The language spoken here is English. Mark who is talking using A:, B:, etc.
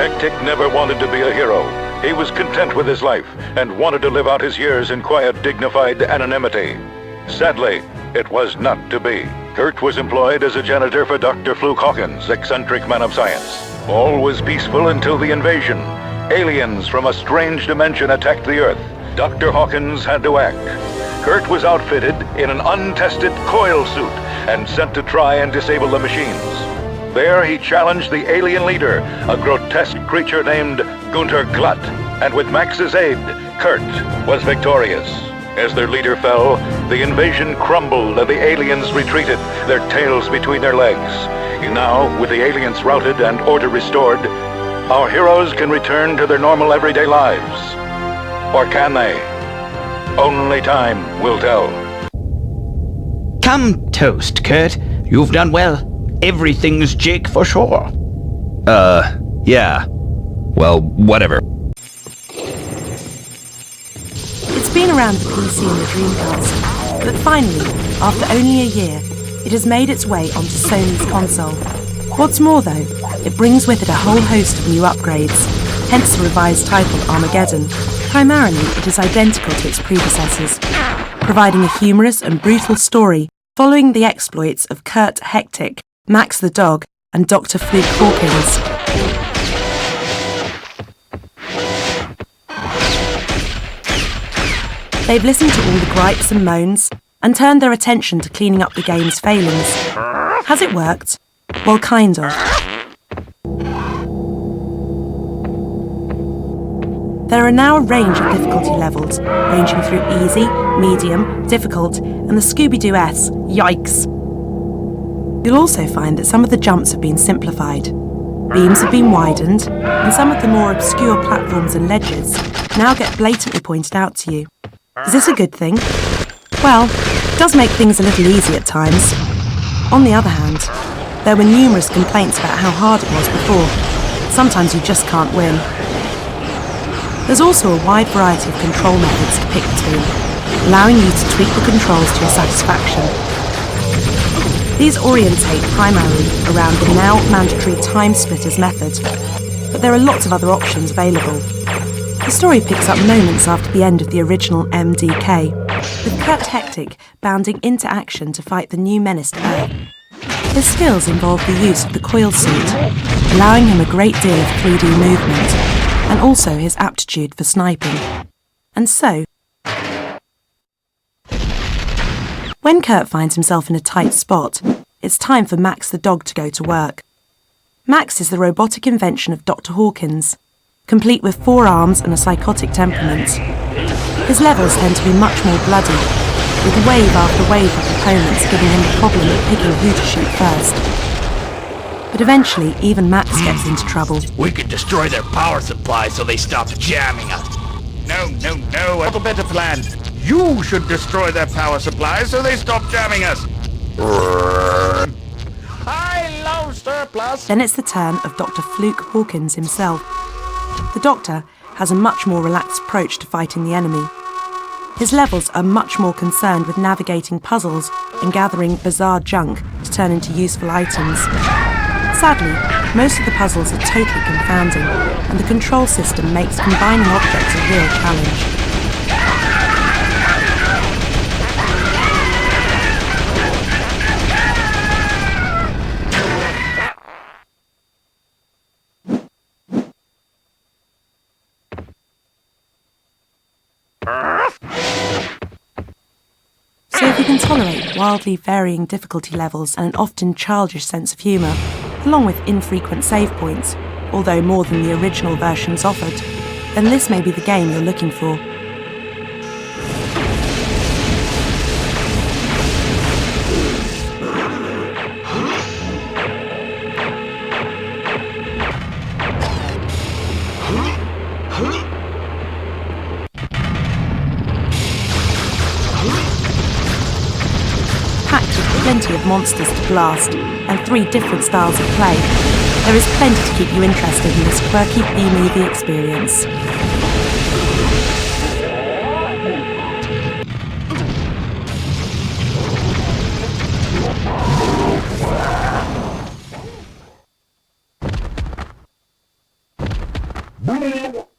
A: Hectic never wanted to be a hero. He was content with his life and wanted to live out his years in quiet, dignified anonymity. Sadly, it was not to be. Kurt was employed as a janitor for Dr. Fluke Hawkins, eccentric man of science. All was peaceful until the invasion. Aliens from a strange dimension attacked the Earth. Dr. Hawkins had to act. Kurt was outfitted in an untested coil suit and sent to try and disable the machines. There he challenged the alien leader, a grotesque creature named Gunter Glutt, and with Max's aid, Kurt was victorious. As their leader fell, the invasion crumbled and the aliens retreated, their tails between their legs. Now, with the aliens routed and order restored, our heroes can return to their normal everyday lives. Or can they? Only time will tell.
B: Come toast, Kurt. You've done well. Everything's Jake for sure.
C: Yeah. Well, whatever.
D: It's been around the PC and the Dreamcast, but finally, after only a year, it has made its way onto Sony's console. What's more though, it brings with it a whole host of new upgrades, hence the revised title Armageddon. Primarily, it is identical to its predecessors, providing a humorous and brutal story following the exploits of Kurt Hectic, Max the Dog, and Dr. Fluke Hawkins. They've listened to all the gripes and moans and turned their attention to cleaning up the game's failings. Has it worked? Well, kind of. There are now a range of difficulty levels, ranging through easy, medium, difficult, and the Scooby-Doo S. Yikes! You'll also find that some of the jumps have been simplified. Beams have been widened, and some of the more obscure platforms and ledges now get blatantly pointed out to you. Is this a good thing? Well, it does make things a little easy at times. On the other hand, there were numerous complaints about how hard it was before. Sometimes you just can't win. There's also a wide variety of control methods to pick between, allowing you to tweak the controls to your satisfaction. These orientate primarily around the now mandatory time splitters method, but there are lots of other options available. The story picks up moments after the end of the original MDK, with Kurt Hectic bounding into action to fight the new menace to Earth. His skills involve the use of the coil suit, allowing him a great deal of 3D movement, and also his aptitude for sniping. And so, when Kurt finds himself in a tight spot, it's time for Max the Dog to go to work. Max is the robotic invention of Dr. Hawkins, complete with 4 arms and a psychotic temperament. His levels tend to be much more bloody, with wave after wave of opponents giving him the problem of picking who to shoot first. But eventually, even Max gets into trouble.
E: We could destroy their power supply so they stop jamming us. No, I have a better plan. You should destroy their power supply so they stop jamming us. High, low, surplus.
D: Then it's the turn of Dr. Fluke Hawkins himself. The Doctor has a much more relaxed approach to fighting the enemy. His levels are much more concerned with navigating puzzles and gathering bizarre junk to turn into useful items. Sadly, most of the puzzles are totally confounding, and the control system makes combining objects a real challenge. So if you can tolerate wildly varying difficulty levels and an often childish sense of humour, along with infrequent save points, although more than the original versions offered, then this may be the game you're looking for. Packed with plenty of monsters to blast and 3 different styles of play, there is plenty to keep you interested in this quirky B-movie experience.
A: Armageddon.